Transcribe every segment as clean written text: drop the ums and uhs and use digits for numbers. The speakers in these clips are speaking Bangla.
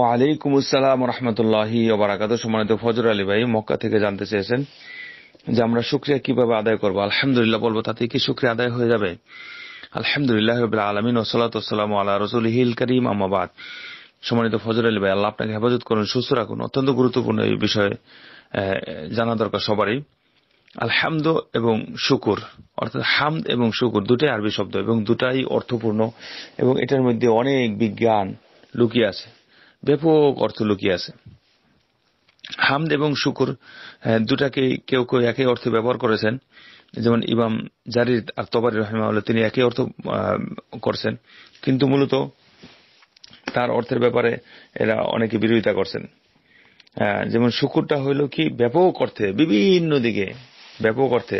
ওয়ালাইকুম আসসালাম রহমতুল্লাহি ওয়া বারাকাতুহু। সম্মানিত ফজর আলী ভাই মক্কা থেকে জানতে চেয়েছেন যে আমরা শুকরিয়া কিভাবে আদায় করব। আলহামদুলিল্লাহ বলবো, তাতে কি শুকরিয়া আদায় হয়ে যাবে? আলহামদুলিল্লাহ রাব্বিল আলামিন ওয়া সালাতু ওয়াসসালামু আলা রাসূলিহিল কারীম, আম্মা বাদ। সম্মানিত ফজর আলী ভাই, আল্লাহ আপনাকে হেফাজত করুন, সুস্থ রাখুন। অত্যন্ত গুরুত্বপূর্ণ এই বিষয়ে জানা দরকার সবারই। আলহামদ এবং শুকুর, অর্থাৎ হামদ এবং শুকুর দুটাই আরবি শব্দ এবং দুটাই অর্থপূর্ণ, এবং এটার মধ্যে অনেক বিজ্ঞান লুকিয়ে আছে, ব্যাপক অর্থ লুকিয়ে আছে। হামদ এবং শুকুর দুটাকে কেউ কেউ একই অর্থে ব্যবহার করেছেন, যেমন ইমাম জারির আর তবারী রাহিমাহুল্লাহ তিনি একই অর্থ করছেন, কিন্তু মূলত তার অর্থের ব্যাপারে এরা অনেকে বিরোধিতা করছেন। যেমন শুকুরটা হইল কি ব্যাপক অর্থে, বিভিন্ন দিকে ব্যাপক অর্থে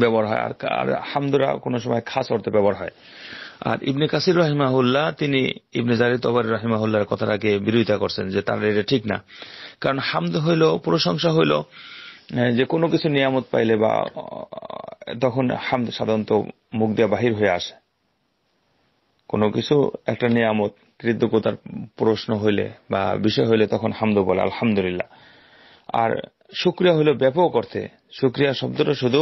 ব্যবহার হয়, আর হামদুরা কোনো সময় খাস অর্থে ব্যবহার হয়। আর ইবনে কাসির রাহিমাহুল্লাহ তিনি ইবনে জারির তবারী রাহিমাহুল্লাহর কথাটাকে বিরোধিতা করছেন যে তার এটা ঠিক না। কারণ হামদ হইল, প্রশংসা হইল যে কোনো কিছু নিয়ামত পাইলে বা তখন হামদ সাধারণত মুখ দিয়ে বাহির হয়ে আসে। কোনো কিছু একটা নিয়ামত, কৃতজ্ঞতার প্রশ্ন হইলে বা বিষয় হইলে তখন হামদ বলে আলহামদুলিল্লাহ। আর শুকরিয়া হইল ব্যাপক অর্থে। শুকরিয়া শব্দটা শুধু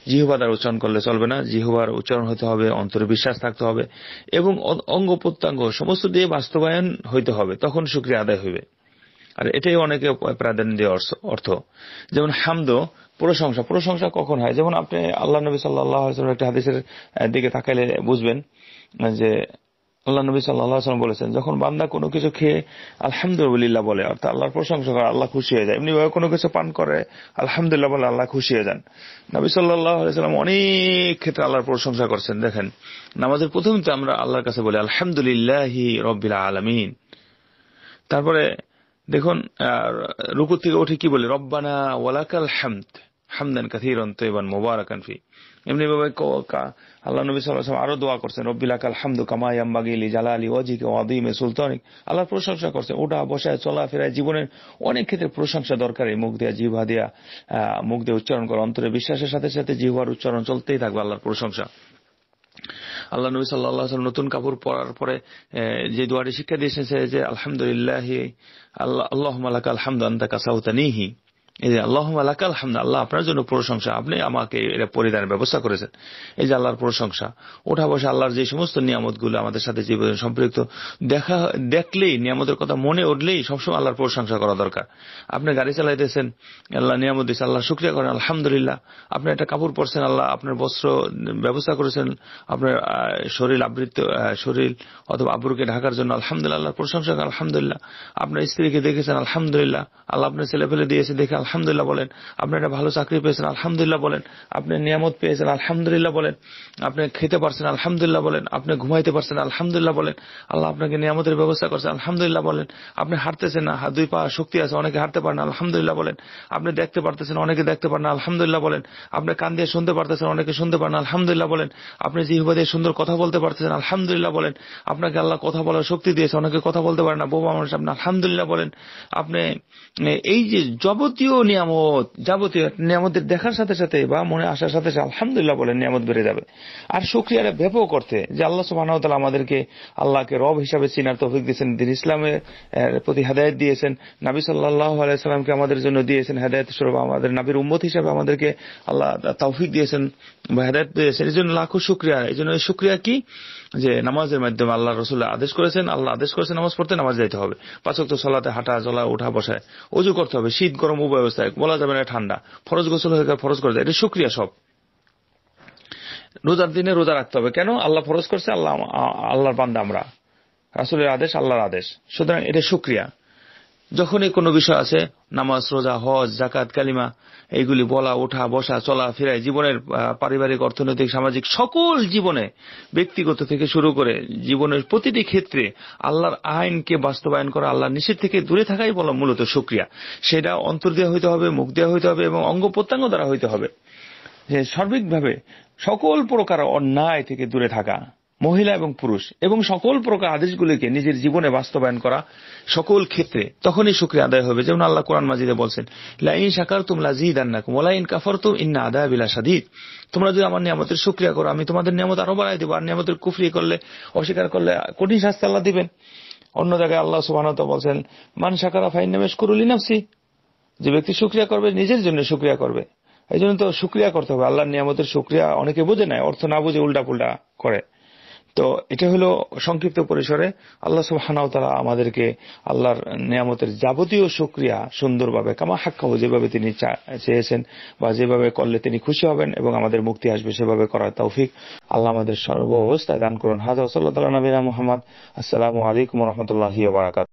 জিহ্বা দ্বারা উচ্চারণ করলে চলবে না, জিহ্বার উচ্চারণ হতে হবে, অন্তরে বিশ্বাস থাকতে হবে এবং অঙ্গ প্রত্যঙ্গ সমস্ত দিয়ে বাস্তবায়ন হইতে হবে, তখন শুকরিয়া আদায় হইবে। আর এটাই অনেকে প্রাধান্য দিয়ে অর্থ। যেমন হামদ প্রশংসা, প্রশংসা কখন হয়? যেমন আপনি আল্লাহ নবী সাল্লাল্লাহু আলাইহি ওয়াসাল্লাম একটা হাদিসের দিকে তাকাইলে বুঝবেন যে আল্লাহ নবী সাল্লাল্লাহু আলাইহি ওয়াসাল্লাম বলেছেন, যখন বান্দা কোনো কিছু খেয়ে আলহামদুলিল্লাহ বলে, অর্থাৎ আল্লাহর প্রশংসা করে, আল্লাহ খুশি হয়ে যায়। এমনিভাবে কোনো কিছু পান করে আলহামদুলিল্লাহ বলে, আল্লাহ খুশি হয়ে যান। নবী সাল্লাল্লাহু আলাইহি ওয়াসাল্লাম অনেক ক্ষেত্রে আল্লাহর প্রশংসা করছেন। দেখেন, নামাজের প্রথমে আমরা আল্লাহর কাছে বলি আলহামদুলিল্লাহি রাব্বিল আলামিন। তারপরে দেখুন রুকু থেকে উঠে কি বলি, রব্বানা ওয়ালাকাল হামদ হামদান কাসীরান তাইয়িবান মুবারাকান ফি। এমনি ভাবে আল্লাহ নবী সাল্লাল্লাহু আলাইহি ওয়াসাল্লাম আরো দোয়া করছেন, রব্বিলাকাল হামদু কামা ইয়ানবাগি লিজালালি ওয়াজহিকা ওয়া আযীমি সুলতানিক। আল্লাহর প্রশংসা করছেন, ওঠা বসায় চলাফেরায় জীবনের অনেক ক্ষেত্রে প্রশংসা দরকার। মুখ দিয়ে জিহ্বা দিয়া মুখ দিয়ে উচ্চারণ করে, অন্তরে বিশ্বাসের সাথে সাথে জিহ্বার উচ্চারণ চলতেই থাকবে আল্লাহর প্রশংসা। আল্লাহ নবী সাল্লাল্লাহু আলাইহি ওয়াসাল্লাম নতুন কাপড় পরার পরে যে দোয়াটি শিক্ষা দিয়েছেন যে আলহামদুলিল্লাহ আল্লাহুম্মা লাকাল হামদু আনতা কাসাউতানিহি। এই যে আল্লাহুম্মা লাকাল হামদ, আল্লাহ আপনার জন্য প্রশংসা, আপনি আমাকে এটা পরিধানের ব্যবস্থা করেছেন। এই যে আল্লাহর প্রশংসা, ওঠা বসা, আল্লাহর যে সমস্ত নিয়ামতগুলো আমাদের সাথে জীবনে সম্পৃক্ত, দেখলেই নিয়ামতের কথা মনে উঠলেই সবসময় আল্লাহর প্রশংসা করা দরকার। আপনি গাড়ি চালাইতেছেন, আল্লাহ নিয়ামত দিয়েছে, আল্লাহ শুকরিয়া করেন আলহামদুলিল্লাহ। আপনি একটা কাপড় পরছেন, আল্লাহ আপনার বস্ত্র ব্যবস্থা করেছেন, আপনার শরীর আবৃত, শরীর অথবা আবরুকে ঢাকার জন্য আলহামদুলিল্লাহ, আল্লাহর প্রশংসা করেন আলহামদুলিল্লাহ। আপনার স্ত্রীকে দেখেছেন আলহামদুলিল্লাহ, আল্লাহ আপনার ছেলে ফেলে দিয়েছে দেখে আলহামদুলিল্লাহ বলেন। আপনি একটা ভালো চাকরি পেয়েছেন আলহামদুলিল্লাহ বলেন। আপনি নিয়ামত পেয়েছেন আলহামদুলিল্লাহ বলেন। আপনি খেতে পারছেন আলহামদুলিল্লাহ বলেন। আপনি ঘুমাইতে পারছেন আলহামদুলিল্লাহ বলেন। আল্লাহ আপনাকে নিয়ামতের ব্যবস্থা করছেন আলহামদুলিল্লাহ বলেন। আপনি হাঁটতেছেন না, দুই পা শক্তি আছে, অনেকে হাঁটতে পারেন আলহামদুলিল্লাহ বলেন। আপনি দেখতে পারতেছেন, অনেকে দেখতে পারেন আলহামদুলিল্লাহ বলেন। আপনি কান দিয়ে শুনতে পারতেছেন, অনেকে শুনতে পারেন আলহামদুলিল্লাহ বলেন। আপনি জিহ্বা দিয়ে সুন্দর কথা বলতে পারতেছেন আলহামদুলিল্লাহ বলেন। আপনাকে আল্লাহ কথা বলার শক্তি দিয়েছে, অনেকে কথা বলতে পারেন না, বোবা মানুষ, আপনি আলহামদুলিল্লাহ বলেন। আপনি এই যে যাবতীয় নিয়ামতের দেখার সাথে সাথে বা মনে আসার সাথে সাথে আলহামদুলিল্লাহ বলেন, নিয়ামত বেড়ে যাবে। আর শুকরিয়ার ব্যাপক অর্থে যে আল্লাহ সুবহানাহু ওয়া তাআলা আমাদেরকে আল্লাহকে রব হিসাবে চিনার তৌফিক দিয়েছেন, দ্বীন ইসলামের প্রতি হেদায়েত দিয়েছেন, নবী সাল্লাল্লাহু আলাইহি সাল্লামকে আমাদের জন্য দিয়েছেন হেদায়েত স্বরূপ, আমাদের নবীর উম্মত হিসাবে আমাদেরকে আল্লাহ তৌফিক দিয়েছেন বা হেদায়েত দিয়েছেন। এই জন্য লাখো শুকরিয়া। এই জন্য শুকরিয়া কি, যে নামাজের মাধ্যমে আল্লাহ রাসূল আদেশ করেছেন, আল্লাহ আদেশ করেছেন নামাজ পড়তে, নামাজ যাইতে হবে। 5 ওয়াক্ত সালাতে হাঁটা চলা, ওঠা বসায়, ওযু করতে হবে, শীত গরম উভয় অবস্থায়, বলা যাবে না ঠান্ডা, ফরজ গোসল হয়ে গেলে ফরজ করে দেয়, এটা শুকরিয়া সব। রোজার দিনে রোজা রাখতে হবে, কেন? আল্লাহ ফরজ করছে, আল্লাহর বান্দা আমরা, রাসূলের আদেশ, আল্লাহর আদেশ, সুতরাং এটা শুকরিয়া। যখনই কোনো বিষয় আছে, নামাজ, রোজা, হজ, যাকাত, কালিমা, এইগুলি বলা, ওঠা বসা, চলা ফেরায়, জীবনের পারিবারিক, অর্থনৈতিক, সামাজিক সকল জীবনে, ব্যক্তিগত থেকে শুরু করে জীবনের প্রতিটি ক্ষেত্রে আল্লাহর আইনকে বাস্তবায়ন করা, আল্লাহর নিষেধ থেকে দূরে থাকাই বলা মূলত শুকরিয়া। সেটা অন্তর দেওয়া হইতে হবে, মুখ দেওয়া হইতে হবে এবং অঙ্গ প্রত্যঙ্গ দ্বারা হইতে হবে। যে সার্বিকভাবে সকল প্রকার অন্যায় থেকে দূরে থাকা, মহিলা এবং পুরুষ, এবং সকল প্রকার আদেশগুলিকে নিজের জীবনে বাস্তবায়ন করা সকল ক্ষেত্রে, তখনই শুকরিয়া আদায় হবে। যেমন আল্লাহ কোরআন মাজিদে বলছেন, লা ইন শাকারতুম লাযীদান্নাকুম ওয়া লা ইন কাফারতুম ইন্না আযাবি লাশাদীদ। তোমরা যদি আমার নিয়ামতের শুকরিয়া করো, আমি তোমাদের নিয়ামত আরো বাড়াই দেব, আর নিয়ামতের কুফরি করলে, অস্বীকার করলে কঠিন শাস্তি আল্লাহ দিবেন। অন্য জায়গায় আল্লাহ সুবহানাহু ওয়া তাআলা বলছেন, মান শাকারা ফাইন্নামা ইয়াশকুরু লিনাফসি, যে ব্যক্তি শুকরিয়া করবে নিজের জন্য শুকরিয়া করবে। এই জন্য তো শুকরিয়া করতে হবে। আল্লাহর নিয়ামতের শুকরিয়া অনেকে বোঝে না, অর্থ না বুঝে উল্টা পুল্টা করে। তো এটা হলো সংক্ষিপ্ত পরিসরে আল্লাহ সুবহানাহু ওয়া তাআলা আমাদেরকে আল্লাহর নিয়ামতের যাবতীয় শুকরিয়া সুন্দরভাবে কামা হাক্কাহু, যেভাবে তিনি চেয়েছেন বা যেভাবে করলে তিনি খুশি হবেন এবং আমাদের মুক্তি আসবে সেভাবে করার তৌফিক আল্লাহ আমাদের সর্ব অবস্থায় দান করুন। হাযা সাল্লাল্লাহু আলা নবিনা মুহাম্মদ। আসসালামু আলাইকুম ওয়া রাহমাতুল্লাহি ওয়া বারাকাতুহু।